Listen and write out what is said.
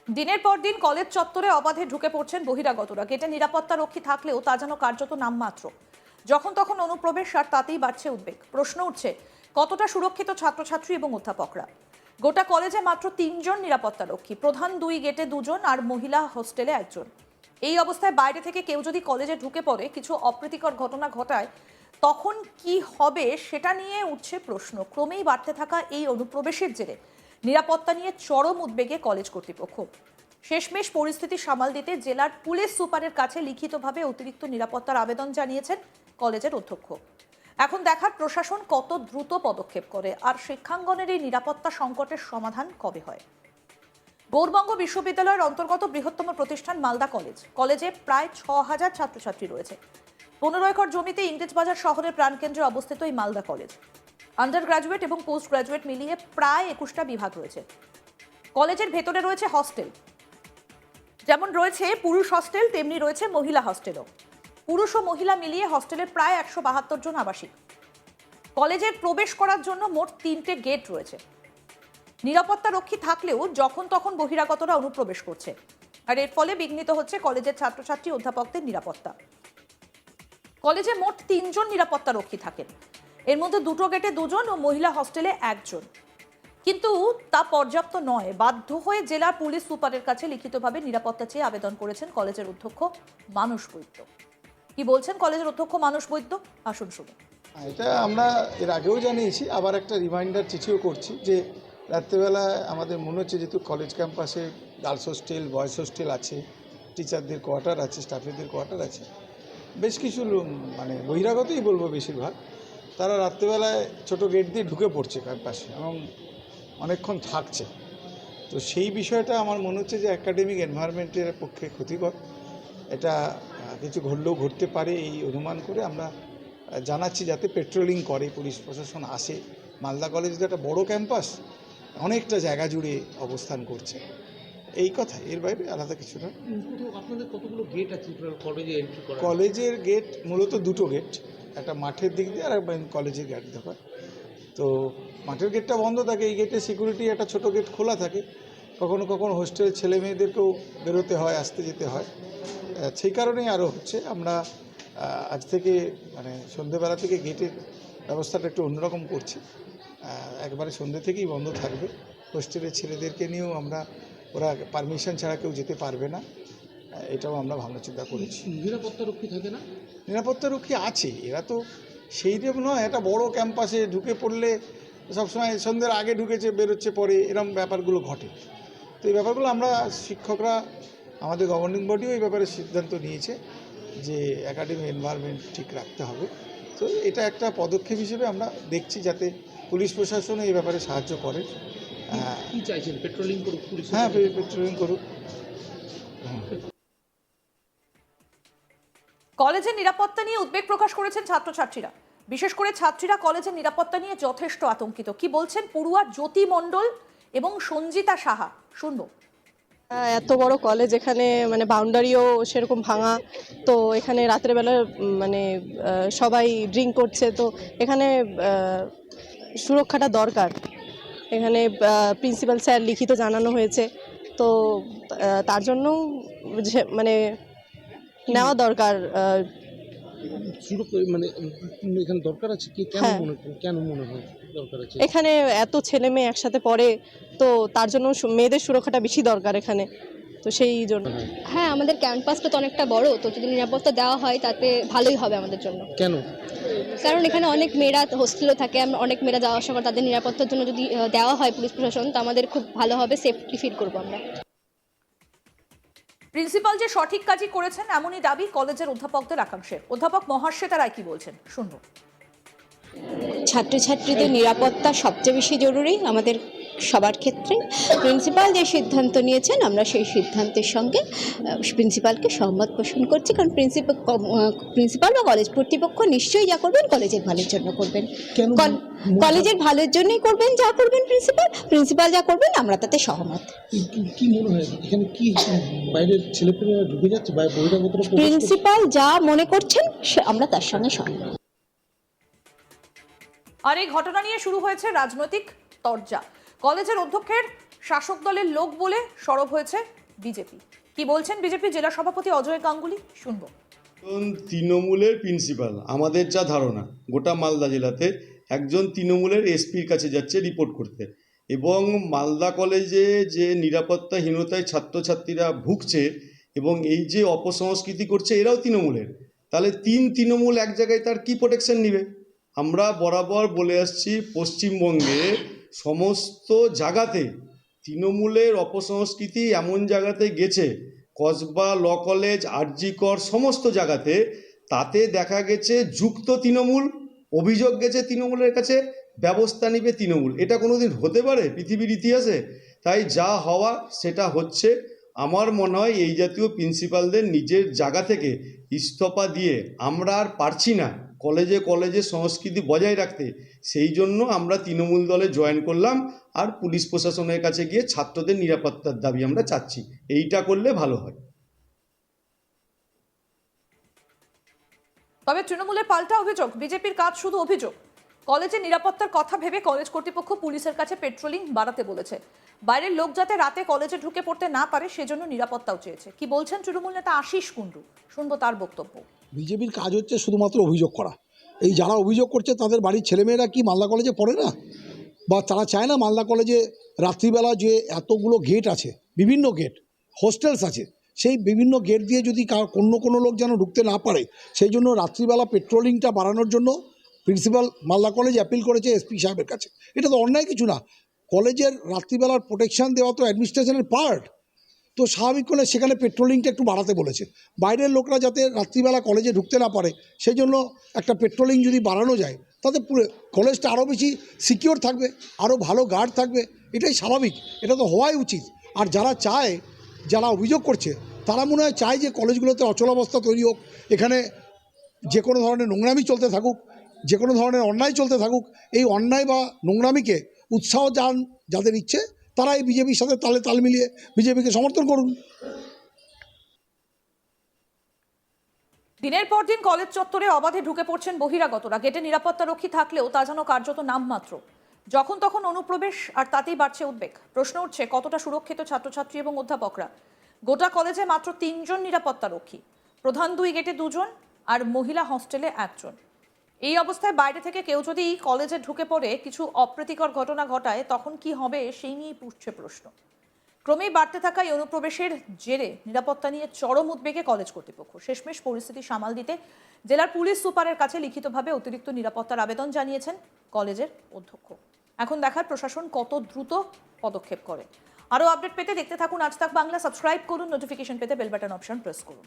দিনের পর দিন কলেজ চত্বরে অবাধে ঢুকে পড়ছেন বহিরাগতরা। গেটে নিরাপত্তা রক্ষী থাকলেও তা যেন কার্যত নামমাত্র। যখন তখন অনুপ্রবেশ, আর তাতেই বাড়ছে উদ্বেগ। প্রশ্ন উঠছে, কতটা সুরক্ষিত ছাত্রছাত্রী এবং অধ্যাপকরা? গোটা কলেজে মাত্র 3 জন নিরাপত্তা রক্ষী, প্রধান 2 গেটে 2 জন আর মহিলা হোস্টেলে 1 জন। এই অবস্থায় বাইরে থেকে কেউ যদি কলেজে ঢুকে পড়ে, কিছু অপ্রীতিকর ঘটনা ঘটায়, তখন কি হবে সেটা নিয়ে উঠছে প্রশ্ন। ক্রমেই বাড়তে থাকা এই অনুপ্রবেশের জেরে নিরাপত্তা নিয়ে চরম উদ্বেগে কলেজ কর্তৃপক্ষ। শেষমেশ পরিস্থিতি সামাল দিতে জেলার পুলিশ সুপারের কাছে লিখিতভাবে অতিরিক্ত নিরাপত্তার আবেদন জানিয়েছেন কলেজের অধ্যক্ষ। এখন দেখার প্রশাসন কত দ্রুত পদক্ষেপ করে, আর শিক্ষাঙ্গনের এই নিরাপত্তা সংকটের সমাধান কবে হয়। গৌড়বঙ্গ বিশ্ববিদ্যালয়ের অন্তর্গত বৃহত্তম প্রতিষ্ঠান মালদা কলেজ। কলেজে প্রায় 6000 ছাত্রছাত্রী রয়েছে। 15 একর জমিতে ইংরেজবাজার শহরের প্রাণকেন্দ্রে অবস্থিত এই মালদা কলেজ। আন্ডার গ্রাজুয়েট এবং পোস্ট গ্রাজুয়েট মিলিয়ে প্রায় 21টা বিভাগ রয়েছে। কলেজের ভেতরে রয়েছে হস্টেল, যেমন রয়েছে পুরুষ হস্টেল, তেমনি রয়েছে মহিলা হস্টেলও। পুরুষ ও মহিলা মিলিয়ে হস্টেলের প্রায় 172 জন আবাসিক। কলেজের প্রবেশ করার জন্য মোট 3টে গেট রয়েছে। নিরাপত্তা রক্ষী থাকলেও যখন তখন বহিরাগতরা অনুপ্রবেশ করছে, আর এর ফলে বিঘ্নিত হচ্ছে কলেজের ছাত্রছাত্রী অধ্যাপকদের নিরাপত্তা। কলেজে মোট 3 জন নিরাপত্তা রক্ষী থাকেন, এর মধ্যে 2টো গেটে 2 জন ও মহিলা হস্টেলে 1 জন। কিন্তু তা পর্যাপ্ত নয়। বাধ্য হয়ে জেলা পুলিশ সুপারের কাছে লিখিতভাবে নিরাপত্তা চেয়ে আবেদন করেছেন কলেজের অধ্যক্ষ মানস বৈদ্য। কি বলছেন কলেজের অধ্যক্ষ মানস বৈদ্য, আসুন শুনে। এটা আমরা এর আগেও জানিয়েছি, আবার একটা রিমাইন্ডার চিঠিও করছি যে রাত্রেবেলা আমাদের মনে হচ্ছে যেহেতু কলেজ ক্যাম্পাসে গার্লস হোস্টেল, বয়েজ হোস্টেল আছে, টিচারদের কোয়ার্টার আছে, স্টাফেদের কোয়ার্টার আছে, বেশ কিছু মানে বহিরাগতই বলবো বেশিরভাগ, তারা রাত্রেবেলায় ছোট গেট দিয়ে ঢুকে পড়ছে ক্যাম্পাসে এবং অনেকক্ষণ থাকছে। তো সেই বিষয়টা আমার মনে হচ্ছে যে একাডেমিক এনভায়রনমেন্টের পক্ষে ক্ষতিকর। এটা কিছু ঘটলেও ঘটতে পারে এই অনুমান করে আমরা জানাচ্ছি যাতে পেট্রোলিং করে, পুলিশ প্রশাসন আসে। মালদা কলেজ তো একটা বড় ক্যাম্পাস, অনেকটা জায়গা জুড়ে অবস্থান করছে, এই কথা, এর বাইরে আলাদা কিছু না। আপনাদের কতগুলো গেট আছে কলেজে এন্ট্রি করার? কলেজের গেট মূলত 2টো গেট, একটা মাঠের দিক দিয়ে আর একটা কলেজের গেট দেখা। তো মাঠের গেটটা বন্ধ থাকে, এই গেটে সিকিউরিটি একটা ছোটো গেট খোলা থাকে। কখনো কখনো হোস্টেল ছেলে মেয়েদেরকেও বেরোতে হয়, আসতে যেতে হয়, সেই কারণেই আরও হচ্ছে। আমরা আজ থেকে মানে সন্ধ্যেবেলা থেকে গেটের ব্যবস্থাটা একটু অন্যরকম করছি। একবারে সন্ধ্যে থেকেই বন্ধ থাকবে। হোস্টেলের ছেলেদেরকে নিয়েও আমরা, ওরা পারমিশন ছাড়া কেউ যেতে পারবে না, এটাও আমরা ভাবনা চিন্তা করেছি। নিরাপত্তা রক্ষী থাকে না? নিরাপত্তা রক্ষী আছে, এরা তো সেই রকম নয়। একটা বড় ক্যাম্পাসে ঢুকে পড়লে সবসময় সন্ধ্যের আগে ঢুকেছে বেরোচ্ছে পরে, এরকম ব্যাপারগুলো ঘটে। তো এই ব্যাপারগুলো আমরা শিক্ষকরা, আমাদের গভর্নিং বডিও এই ব্যাপারে সিদ্ধান্ত নিয়েছে যে একাডেমিক এনভায়রনমেন্ট ঠিক রাখতে হবে। তো এটা একটা পদক্ষেপ হিসেবে আমরা দেখছি যাতে পুলিশ প্রশাসন এই ব্যাপারে সাহায্য করে। কি চাইছেন, পেট্রোলিং করুক পুলিশ? হ্যাঁ, পেট্রোলিং করুক। কলেজের নিরাপত্তা নিয়ে উদ্বেগ প্রকাশ করেছেন ছাত্রছাত্রীরা। বিশেষ করে ছাত্রীরা কলেজের নিরাপত্তা নিয়ে যথেষ্ট আতঙ্কিত। কি বলছেন পড়ুয়া জ্যোতি মণ্ডল এবং সঞ্জিতা সাহা, শুনবো। এত বড় কলেজ, এখানে মানে বাউন্ডারিও সেরকম ভাঙা, তো এখানে রাত্রেবেলা মানে সবাই ড্রিঙ্ক করছে, তো এখানে সুরক্ষাটা দরকার। এখানে প্রিন্সিপাল স্যার লিখিত জানানো হয়েছে, তো তার জন্য মানে নেওয়া দরকার। মানে এখানে দরকার আছে কি? কেন মনে হয় দরকার আছে? এখানে এত ছেলে মেয়ে একসাথে পড়ে, তো তার জন্য মেয়েদের সুরক্ষাটা বেশি দরকার এখানে, তো সেই জন্য। হ্যাঁ, আমাদের ক্যাম্পাসটা তো অনেকটা বড়, তো যদি নিরাপত্তা দেওয়া হয় তাতে ভালোই হবে আমাদের জন্য। কেন? কারণ এখানে অনেক মেয়েরা হোস্টেলও থাকে, আমরা অনেক মেয়েরা যাওয়া আসা করে, তাদের নিরাপত্তার জন্য যদি দেওয়া হয় পুলিশ প্রশাসন, তো আমাদের খুব ভালো হবে, সেফটি ফিল করবো আমরা। প্রিন্সিপাল যে সঠিক কাজই করেছেন এমনই দাবি কলেজের অধ্যাপকদের একাংশের। অধ্যাপক মহাশ্বেতা রায় কি বলছেন, শুনবো। ছাত্রছাত্রীদের নিরাপত্তা সবচেয়ে বেশি জরুরি আমাদের সবার ক্ষেত্রে। প্রিন্সিপাল যে সিদ্ধান্ত নিয়েছেন, আমরা সেই সিদ্ধান্তের সঙ্গে প্রিন্সিপালকে সহমত পোষণ করছি, কারণ প্রিন্সিপাল বা কলেজ কর্তৃপক্ষ নিশ্চয়ই যা করবেন কলেজের ভালোর জন্য করবেন। কলেজের ভালোর জন্যই করবেন যা করবেন প্রিন্সিপাল যা করবেন আমরা তাতে সহমত। কি মনে হয় এখানে কি বাইরের ছেলেপেলেরা ঢুকে যাচ্ছে? প্রিন্সিপাল যা মনে করছেন আমরা তার সঙ্গে সহমত। আর এই ঘটনা নিয়ে শুরু হয়েছে রাজনৈতিক তরজা। কলেজের অধ্যক্ষের শাসক দলের লোক বলে সরব হয়েছে বিজেপি। কি বলছেন বিজেপি জেলা সভাপতি অজয় গাঙ্গুলি, শুনবো। তৃণমূলের প্রিন্সিপাল, আমাদের যা ধারণা গোটা মালদা জেলাতে একজন তৃণমূলের এসপির কাছে যাচ্ছে রিপোর্ট করতে, এবং মালদা কলেজে যে নিরাপত্তাহীনতায় ছাত্রছাত্রীরা ভুগছে এবং এই যে অপসংস্কৃতি করছে এরাও তৃণমূলের, তাহলে তৃণমূল এক জায়গায় তার কি প্রোটেকশন নিবে? আমরা বরাবর বলে আসছি পশ্চিমবঙ্গে সমস্ত জায়গাতে তৃণমূলের অপসংস্কৃতি এমন জায়গাতে গেছে, কসবা, ল কলেজ, আরজি কর, সমস্ত জায়গাতে তাতে দেখা গেছে যুক্ত তৃণমূল, অভিযোগ গেছে তৃণমূলের কাছে, ব্যবস্থা নিবে তৃণমূল। এটা কোনোদিন হতে পারে পৃথিবীর ইতিহাসে? তাই যা হওয়া সেটা হচ্ছে। আমার মনে হয় এই জাতীয় প্রিন্সিপালদের নিজের জায়গা থেকে ইস্তফা দিয়ে আমরা আর পারছি না কলেজে কলেজে সংস্কৃতি বজায় রাখতে, সেই জন্য আমরা তৃণমূল দলে জয়েন করলাম আর পুলিশ প্রশাসনের কাছে গিয়ে ছাত্রদের নিরাপত্তার দাবি আমরা চাচ্ছি। এইটা করলে ভালো হয়। তবে তৃণমূলের পাল্টা অভিযোগ, বিজেপির কাজ শুধু অভিযোগ। কলেজের নিরাপত্তার কথা ভেবে কলেজ কর্তৃপক্ষ পুলিশের কাছে পেট্রোলিং বাড়াতে বলেছে। বাইরের লোক যাতে রাতে কলেজে ঢুকে পড়তে না পারে সেজন্য নিরাপত্তাও চেয়েছে। কি বলছেন তৃণমূল নেতা আশিস কুণ্ডু, শুনবো তার বক্তব্য। বিজেপির কাজ হচ্ছে শুধুমাত্র অভিযোগ করা। এই যারা অভিযোগ করছে তাদের বাড়ির ছেলেমেয়েরা কি মালদা কলেজে পড়ে না? বা তারা চায় না মালদা কলেজে রাত্রিবেলা যে এতগুলো গেট আছে, বিভিন্ন গেট, হোস্টেলস আছে, সেই বিভিন্ন গেট দিয়ে যদি কোনো লোক যেন ঢুকতে না পারে, সেই জন্য রাত্রিবেলা পেট্রোলিংটা বাড়ানোর জন্য প্রিন্সিপাল মালদা কলেজ অ্যাপিল করেছে এসপি সাহেবের কাছে। এটা তো অন্যায় কিছু না। কলেজের রাত্রিবেলার প্রোটেকশান দেওয়া তো অ্যাডমিনিস্ট্রেশনের পার্ট। তো স্বাভাবিক করে সেখানে পেট্রোলিংটা একটু বাড়াতে বলেছে, বাইরের লোকরা যাতে রাত্রিবেলা কলেজে ঢুকতে না পারে সেই জন্য একটা পেট্রোলিং যদি বাড়ানো যায় তাতে পুরো কলেজটা আরও বেশি সিকিওর থাকবে, আরও ভালো গার্ড থাকবে। এটাই স্বাভাবিক, এটা তো হওয়াই উচিত। আর যারা অভিযোগ করছে তারা মনে হয় চায় যে কলেজগুলোতে অচলাবস্থা তৈরি হোক, এখানে যে কোনো ধরনের নোংরামি চলতে থাকুক, যে কোনো ধরনের অন্যায় চলতে থাকুক। এই অন্যায় বা নোংরামিকে উৎসাহ যাদের ইচ্ছে তারা এই বিজেপির সাথে তাল মিলিয়ে বিজেপিকে সমর্থন করুন। দিনের পর দিন কলেজ চত্বরে অবাধে ঢুকে পড়ছেন বহিরাগতরা। গেটে নিরাপত্তারক্ষী থাকলেও তা যেন কার্যত নামমাত্র। যখন তখন অনুপ্রবেশ, আর তাতেই বাড়ছে উদ্বেগ। প্রশ্ন উঠছে কতটা সুরক্ষিত ছাত্রছাত্রী এবং অধ্যাপকরা। গোটা কলেজে মাত্র 3 জন নিরাপত্তারক্ষী, প্রধান 2 গেটে 2 জন আর মহিলা হস্টেলে 1 জন। এই অবস্থায় বাইরে থেকে কেউ যদি কলেজে ঢুকে পড়ে কিছু অপ্রীতিকর ঘটনা ঘটায় তখন কি হবে সেই নিয়েই উঠছে প্রশ্ন। ক্রমেই বাড়তে থাকা এই অনুপ্রবেশের জেরে নিরাপত্তা নিয়ে চরম উদ্বেগে কলেজ কর্তৃপক্ষ। শেষমেশ পরিস্থিতি সামাল দিতে জেলার পুলিশ সুপারের কাছে লিখিতভাবে অতিরিক্ত নিরাপত্তার আবেদন জানিয়েছেন কলেজের অধ্যক্ষ। এখন দেখার প্রশাসন কত দ্রুত পদক্ষেপ করে। আরও আপডেট পেতে দেখতে থাকুন আজ তাক বাংলা। সাবস্ক্রাইব করুন, নোটিফিকেশন পেতে বেল বাটন অপশন প্রেস করুন।